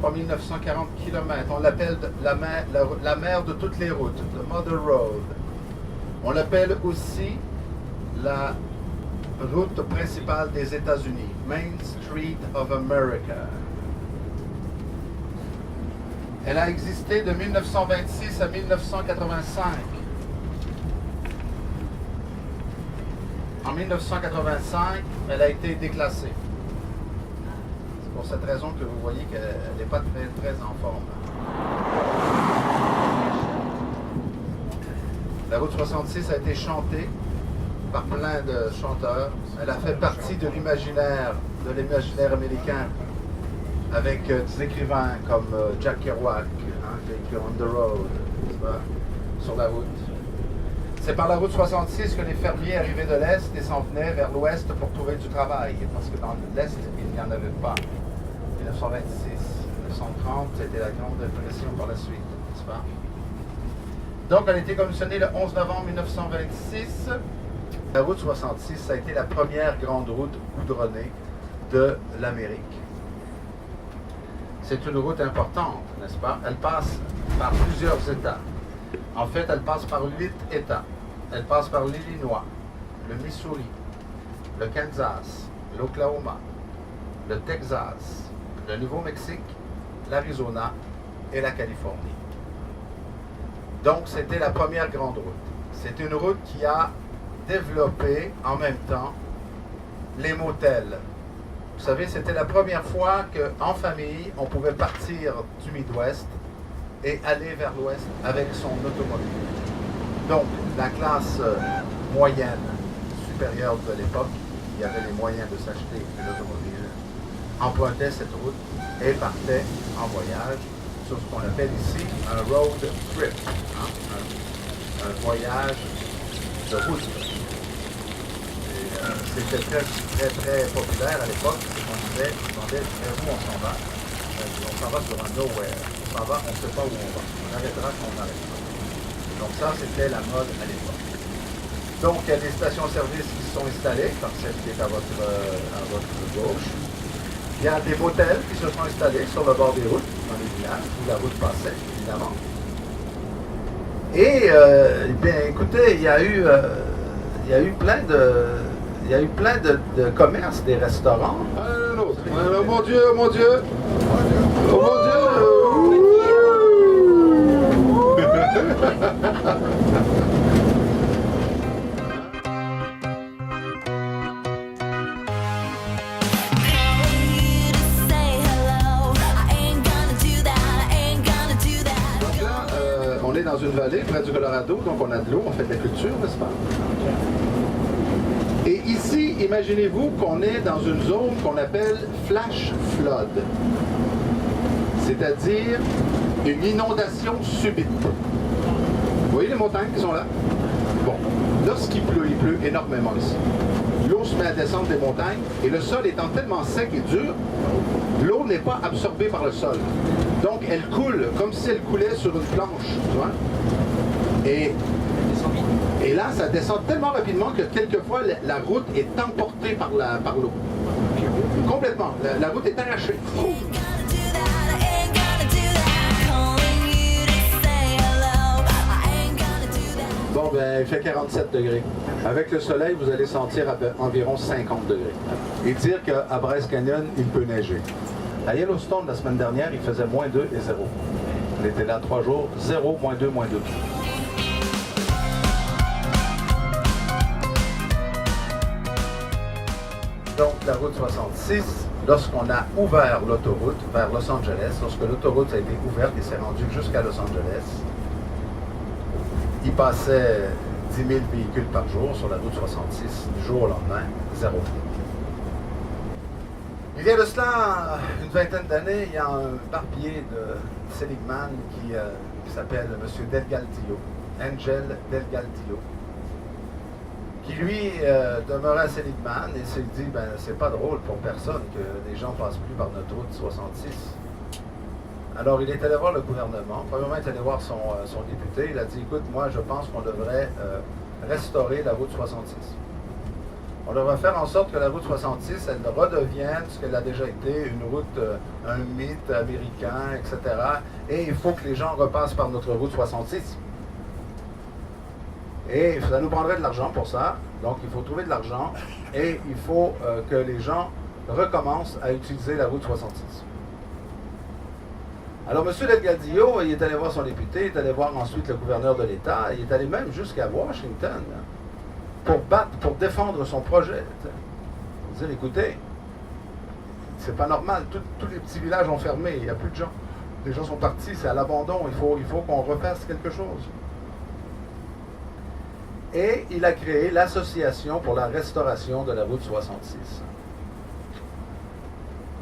3940 km. On l'appelle la mère de toutes les routes, the Mother Road. On l'appelle aussi la route principale des États-Unis, Main Street of America. Elle a existé de 1926 à 1985. En 1985, elle a été déclassée. C'est pour cette raison que vous voyez qu'elle n'est pas très en forme. La route 66 a été chantée par plein de chanteurs. Elle a fait partie de l'imaginaire américain avec des écrivains comme Jack Kerouac, qui a écrit On the Road, sur la route. C'est par la route 66 que les fermiers arrivaient de l'Est et s'en venaient vers l'Ouest pour trouver du travail, parce que dans l'Est, il n'y en avait pas. 1926, 1930, c'était la Grande Dépression par la suite, n'est-ce pas? Donc, elle a été commissionnée le 11 novembre 1926. La route 66, ça a été la première grande route goudronnée de l'Amérique. C'est une route importante, n'est-ce pas? Elle passe par plusieurs États. En fait, elle passe par 8 États. Elle passe par l'Illinois, le Missouri, le Kansas, l'Oklahoma, le Texas, le Nouveau-Mexique, l'Arizona et la Californie. Donc, c'était la première grande route. C'est une route qui a développé en même temps les motels. Vous savez, c'était la première fois qu'en famille, on pouvait partir du Midwest et aller vers l'Ouest avec son automobile. Donc, la classe moyenne supérieure de l'époque, qui avait les moyens de s'acheter une automobile, empruntait cette route et partait en voyage sur ce qu'on appelle ici un road trip, un voyage de route. C'était très populaire à l'époque, c'est qu'on disait, où on s'en va? On s'en va sur un nowhere. On s'en va, on ne sait pas où on va. On arrêtera quand on arrêtera. Donc ça, c'était la mode à l'époque. Donc, il y a des stations-service qui se sont installées, comme celle qui est à votre gauche. Il y a des motels qui se sont installés sur le bord des routes, dans les villages, où la route passait, évidemment. Et, bien, écoutez, il y a eu plein de commerces, des restaurants. Oh mon Dieu, oh mon Dieu! Oh mon Dieu! On est dans une vallée près du Colorado, donc on a de l'eau, on fait de la culture, n'est-ce pas? Et ici, imaginez-vous qu'on est dans une zone qu'on appelle flash flood, c'est-à-dire une inondation subite. Vous voyez les montagnes qui sont là? Bon, lorsqu'il pleut, il pleut énormément ici. L'eau se met à descendre des montagnes et le sol étant tellement sec et dur, l'eau n'est pas absorbée par le sol. Donc elle coule comme si elle coulait sur une planche, tu vois? Et là, ça descend tellement rapidement que quelquefois, la route est emportée par l'eau. Complètement. La route est arrachée. Bon, ben, il fait 47 degrés. Avec le soleil, vous allez sentir environ 50 degrés. Et dire qu'à Bryce Canyon, il peut neiger. À Yellowstone, la semaine dernière, il faisait -2 et 0. On était là 3 jours, 0, -2, -2. Donc, la route 66, lorsqu'on a ouvert l'autoroute vers Los Angeles, lorsque l'autoroute a été ouverte et s'est rendue jusqu'à Los Angeles, il passait 10 000 véhicules par jour sur la route 66, du jour au lendemain, 0. Il y a de cela une vingtaine d'années, il y a un barbier de Seligman qui s'appelle M. Delgadillo, Angel Delgadillo, qui lui demeurait à Seligman et s'est dit, ben c'est pas drôle pour personne que les gens passent plus par notre route 66. Alors il est allé voir le gouvernement, premièrement il est allé voir son député, il a dit, écoute, moi je pense qu'on devrait restaurer la route 66. On devrait faire en sorte que la route 66, elle redevienne ce qu'elle a déjà été, une route, un mythe américain, etc. Et il faut que les gens repassent par notre route 66. Et ça nous prendrait de l'argent pour ça. Donc, il faut trouver de l'argent et il faut que les gens recommencent à utiliser la route 66. Alors, M. Delgadillo, il est allé voir son député, il est allé voir ensuite le gouverneur de l'État, il est allé même jusqu'à Washington pour défendre son projet. Pour dire, écoutez, c'est pas normal, tous les petits villages ont fermé, il n'y a plus de gens. Les gens sont partis, c'est à l'abandon, il faut qu'on refasse quelque chose. Et il a créé l'Association pour la restauration de la route 66.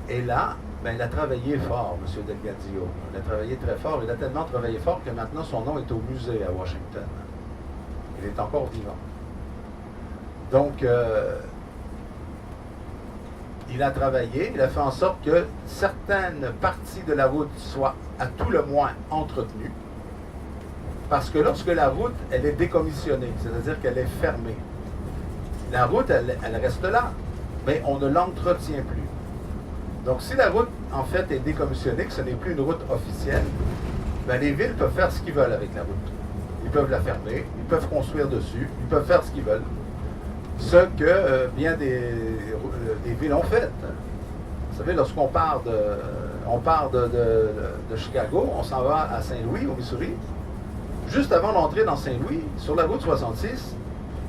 Et là, ben, il a travaillé fort, M. Delgadillo. Il a travaillé très fort. Il a tellement travaillé fort que maintenant son nom est au musée à Washington. Il est encore vivant. Donc, il a travaillé, il a fait en sorte que certaines parties de la route soient à tout le moins entretenues. Parce que lorsque la route, elle est décommissionnée, c'est-à-dire qu'elle est fermée, la route, elle reste là, mais on ne l'entretient plus. Donc, si la route, en fait, est décommissionnée, que ce n'est plus une route officielle, ben, les villes peuvent faire ce qu'ils veulent avec la route. Ils peuvent la fermer, ils peuvent construire dessus, ils peuvent faire ce qu'ils veulent. Ce que bien des villes ont fait. Vous savez, lorsqu'on part de Chicago, on s'en va à Saint-Louis, au Missouri. Juste avant d'entrer dans Saint-Louis, sur la route 66,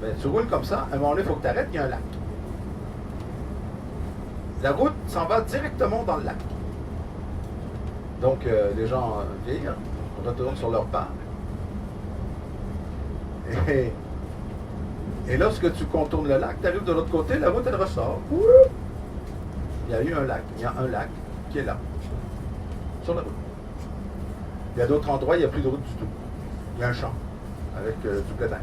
ben, tu roules comme ça, à un moment donné, il faut que tu arrêtes, il y a un lac. La route s'en va directement dans le lac. Donc, les gens virent, retournent sur leur pas. Et lorsque tu contournes le lac, tu arrives de l'autre côté, la route, elle ressort. Il y a eu un lac. Il y a un lac qui est là, sur la route. Il y a d'autres endroits, il n'y a plus de route du tout. Il y a un champ avec du blé d'Inde.